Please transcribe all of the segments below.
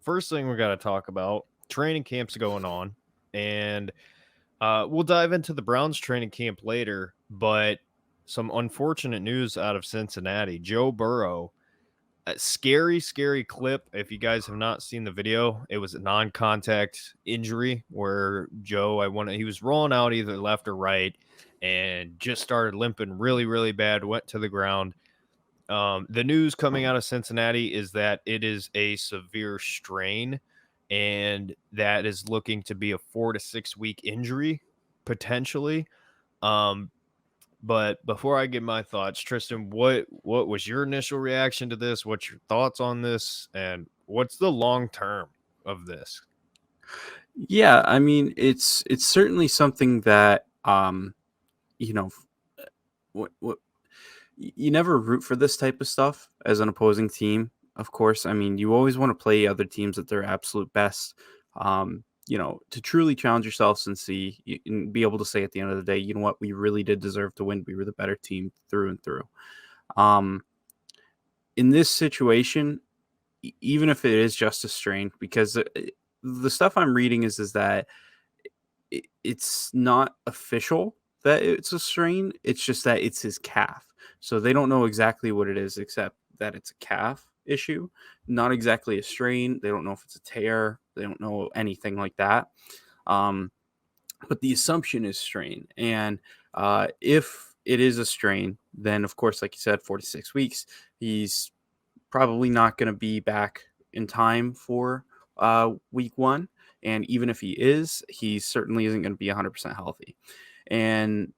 First thing we got to talk about, training camp's going on, and we'll dive into the Browns training camp later, but some unfortunate news out of Cincinnati. Joe Burrow, a scary clip. If you guys have not seen the video, it was a non-contact injury where he was rolling out either left or right and just started limping really bad, went to the ground. The news coming out of Cincinnati is that it is a severe strain, and that is looking to be a 4 to 6 week injury potentially. Um, but before I give my thoughts, Tristan, what was your initial reaction to this? What's your thoughts on this, and what's the long term of this? Yeah, I mean, it's certainly something that you know, what you never root for this type of stuff as an opposing team. Of course, I mean, you always want to play other teams at their absolute best. To truly challenge yourselves and and be able to say at the end of the day, you know what, we really did deserve to win. We were the better team through and through. Um, in this situation, even if it is just a strain, because the stuff I'm reading is that it's not official that it's a strain. It's just that it's his calf. So they don't know exactly what it is, except that it's a calf issue, not exactly a strain. They don't know if it's a tear. They don't know anything like that. Um, but the assumption is strain. And if it is a strain, then of course, like you said, 46 weeks, he's probably not going to be back in time for week one. And even if he certainly isn't going to be 100% healthy. And,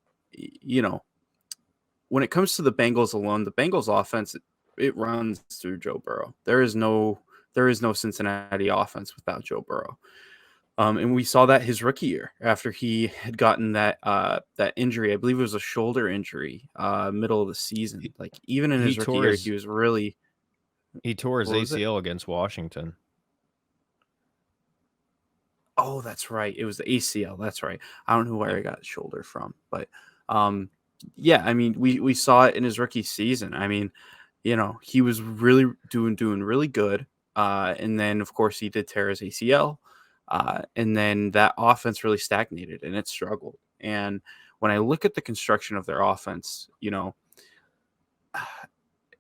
when it comes to the Bengals alone, the Bengals offense, it runs through Joe Burrow. There is no Cincinnati offense without Joe Burrow. And we saw that his rookie year after he had gotten that injury. I believe it was a shoulder injury, middle of the season. Like even in his rookie year, he was really. He tore his ACL against Washington. Oh, that's right. It was the ACL. That's right. I don't know where I got shoulder from, but yeah. I mean, we saw it in his rookie season. I mean, he was really doing really good. And then of course he did tear his ACL. And then that offense really stagnated and it struggled. And when I look at the construction of their offense,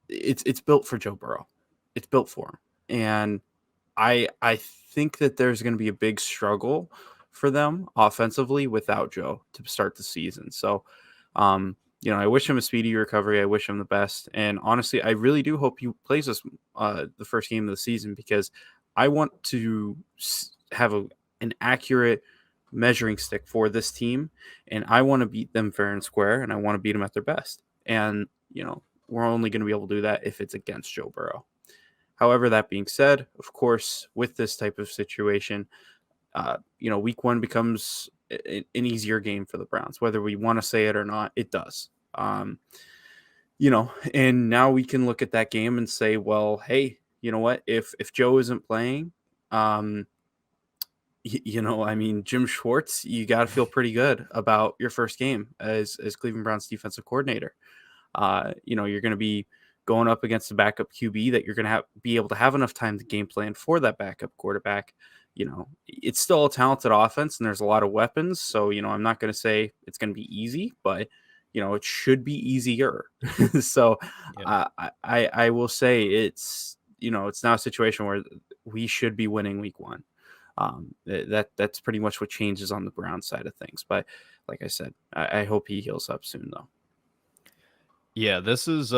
it's built for Joe Burrow. It's built for him. And I think that there's going to be a big struggle for them offensively without Joe to start the season. So, I wish him a speedy recovery. I wish him the best. And honestly, I really do hope he plays us the first game of the season, because I want to have an accurate measuring stick for this team. And I want to beat them fair and square, and I want to beat them at their best. And, we're only going to be able to do that if it's against Joe Burrow. However, that being said, of course, with this type of situation, week one becomes an easier game for the Browns, whether we want to say it or not. It does. And now we can look at that game and say, well, hey, you know what? If Joe isn't playing, I mean, Jim Schwartz, you got to feel pretty good about your first game as Cleveland Browns defensive coordinator. You're going to be going up against a backup QB that you're going to be able to have enough time to game plan for that backup quarterback. It's still a talented offense and there's a lot of weapons. So, I'm not going to say it's going to be easy, but, it should be easier. So Yeah. I will say it's now a situation where we should be winning week one. That's pretty much what changes on the Browns side of things. But like I said, I hope he heals up soon though. Yeah, this is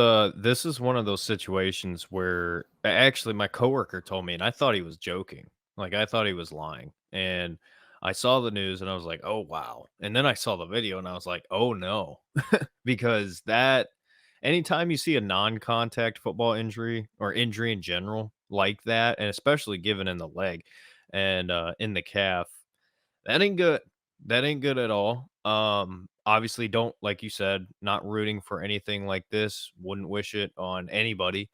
one of those situations where actually my coworker told me, and I thought he was joking. Like I thought he was lying. And I saw the news and I was like, "Oh wow." And then I saw the video and I was like, "Oh no." Because that anytime you see a non-contact football injury or injury in general like that, and especially given in the leg and in the calf, that ain't good. That ain't good at all. Obviously don't, like you said, not rooting for anything like this. Wouldn't wish it on anybody.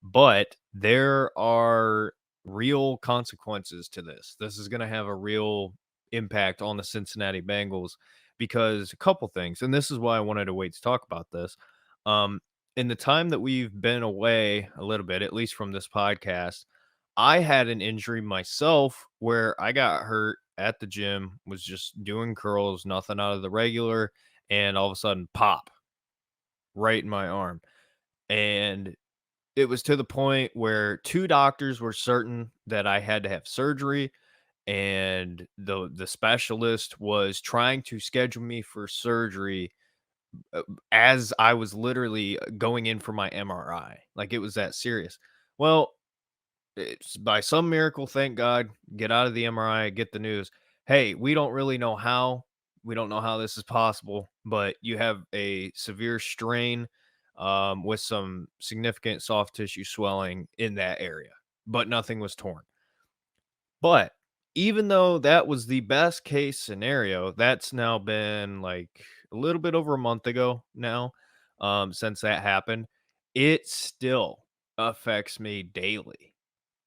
But there are real consequences to this. This is going to have a real impact on the Cincinnati Bengals because a couple things, and this is why I wanted to wait to talk about this. Um, in the time that we've been away a little bit, at least from this podcast, I had an injury myself where I got hurt at the gym, was just doing curls, nothing out of the regular, and all of a sudden, pop right in my arm. And it was to the point where 2 doctors were certain that I had to have surgery, and the specialist was trying to schedule me for surgery, as I was literally going in for my MRI. Like, it was that serious. Well, it's by some miracle, thank God, get out of the MRI, get the news. Hey, we don't really know how. We don't know how this is possible, but you have a severe strain with some significant soft tissue swelling in that area, but nothing was torn. But even though that was the best case scenario, that's now been like a little bit over a month ago now, since that happened. It still affects me daily,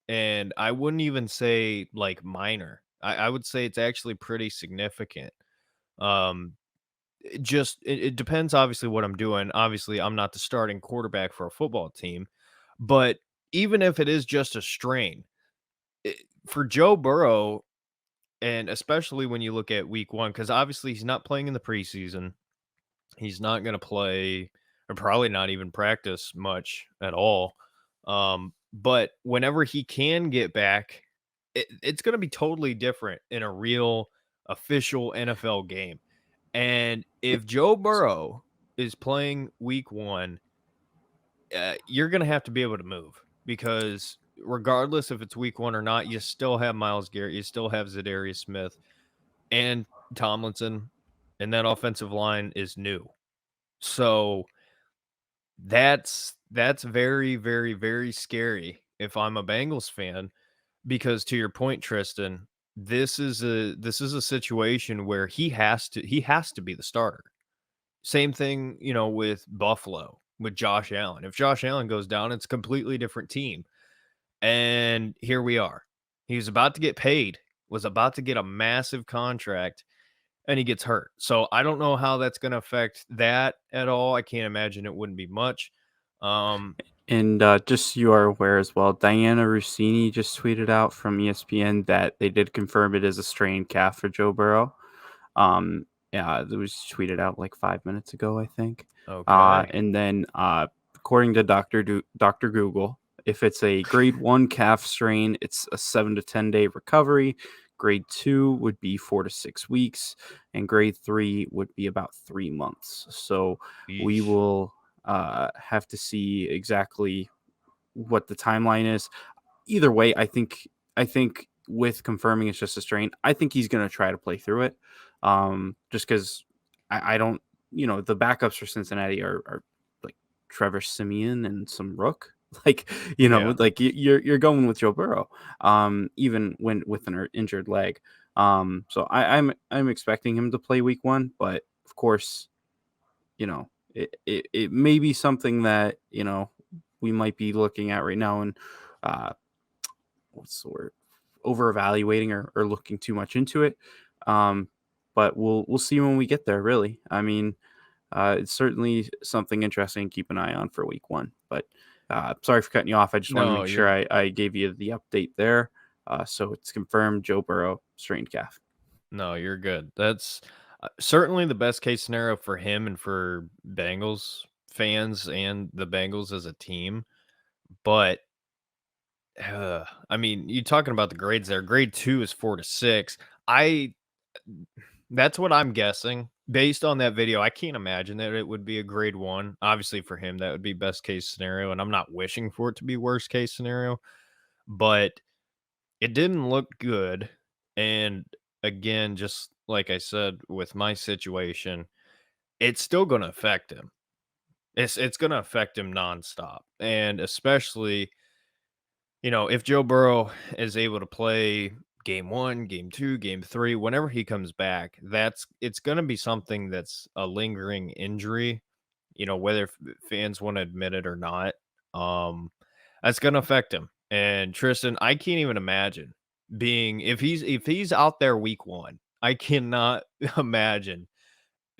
and I wouldn't even say like minor. I would say it's actually pretty significant. Um, it depends obviously what I'm doing. Obviously, I'm not the starting quarterback for a football team, but even if it is just a strain, for Joe Burrow, and especially when you look at week one, because obviously he's not playing in the preseason, he's not going to play or probably not even practice much at all. But whenever he can get back, it's going to be totally different in a real official NFL game. And if Joe Burrow is playing week one, you're going to have to be able to move because regardless if it's week one or not, you still have Myles Garrett, you still have Zadarius Smith and Tomlinson, and that offensive line is new. So that's very, very, very scary if I'm a Bengals fan, because to your point, Tristan, this is a situation where he has to be the starter. Same thing, with Buffalo, with Josh Allen. If Josh Allen goes down, it's a completely different team. And here we are. He was about to get paid, was about to get a massive contract, and he gets hurt. So I don't know how that's going to affect that at all. I can't imagine it wouldn't be much. Um, And just so you are aware as well, Diana Rossini just tweeted out from ESPN that they did confirm it is a strained calf for Joe Burrow. Yeah, it was tweeted out like 5 minutes ago, I think. okay. And then according to Dr. Google, if it's a grade 1 calf strain, it's a 7 to 10 day recovery. Grade 2 would be 4 to 6 weeks, and grade 3 would be about 3 months. So we Yeesh. will have to see exactly what the timeline is. Either way, I think with confirming it's just a strain, I think he's going to try to play through it. Just because I don't, the backups for Cincinnati are like Trevor Simeon and some Rook. Like, Yeah. like you're going with Joe Burrow, even when with an injured leg. So I'm expecting him to play week one, but of course, it may be something that we might be looking at right now, and what's the word, over evaluating or looking too much into it. um but we'll see when we get there, really. I mean, it's certainly something interesting to keep an eye on for week one. But sorry for cutting you off. I just want to No, make sure you're I gave you the update there. So it's confirmed, Joe Burrow strained calf. no, you're good. That's certainly the best case scenario for him and for Bengals fans and the Bengals as a team. But I mean, you talking about the grades there. Grade 2 is 4 to 6. I That's what I'm guessing. Based on that video, I can't imagine that it would be a grade 1. Obviously for him that would be best case scenario, and I'm not wishing for it to be worst case scenario, but it didn't look good. And again, just like I said with my situation, it's still going to affect him. It's going to affect him nonstop. And especially, if Joe Burrow is able to play game 1, game 2, game 3, whenever he comes back, it's going to be something that's a lingering injury, whether fans want to admit it or not. Um, that's going to affect him. And Tristan, I can't even imagine being if he's out there week 1. I cannot imagine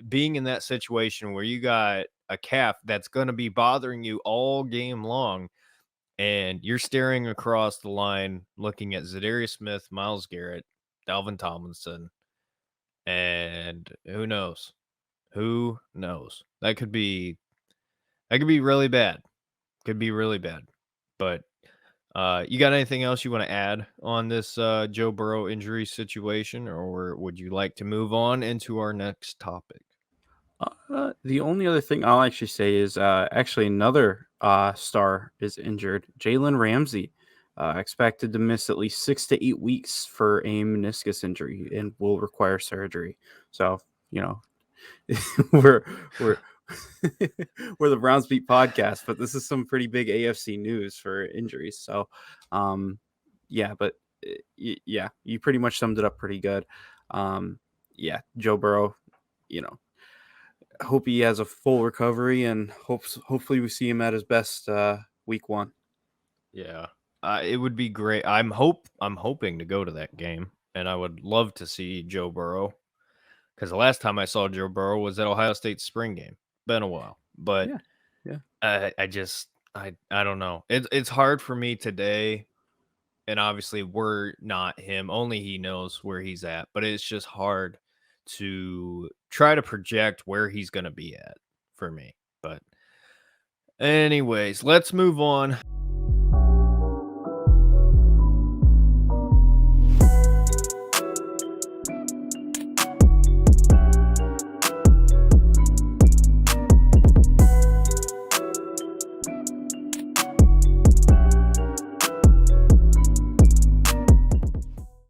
being in that situation where you got a calf that's going to be bothering you all game long, and you're staring across the line looking at Zadarius Smith, Myles Garrett, Dalvin Tomlinson, and who knows? Who knows? That could be really bad. Could be really bad. But you got anything else you want to add on this Joe Burrow injury situation, or would you like to move on into our next topic? The only other thing I'll actually say is actually another star is injured. Jalen Ramsey expected to miss at least 6 to 8 weeks for a meniscus injury and will require surgery. So, we're we're the Browns Beat podcast, but this is some pretty big AFC news for injuries. So, but yeah, you pretty much summed it up pretty good. Joe Burrow, hope he has a full recovery and hopefully we see him at his best week 1. Yeah, it would be great. I'm hoping to go to that game, and I would love to see Joe Burrow, because the last time I saw Joe Burrow was at Ohio State's spring game. Been a while, but Yeah. I don't know. It's hard for me today, and obviously we're not him. Only he knows where he's at, but it's just hard to try to project where he's going to be at for me. But anyways, let's move on.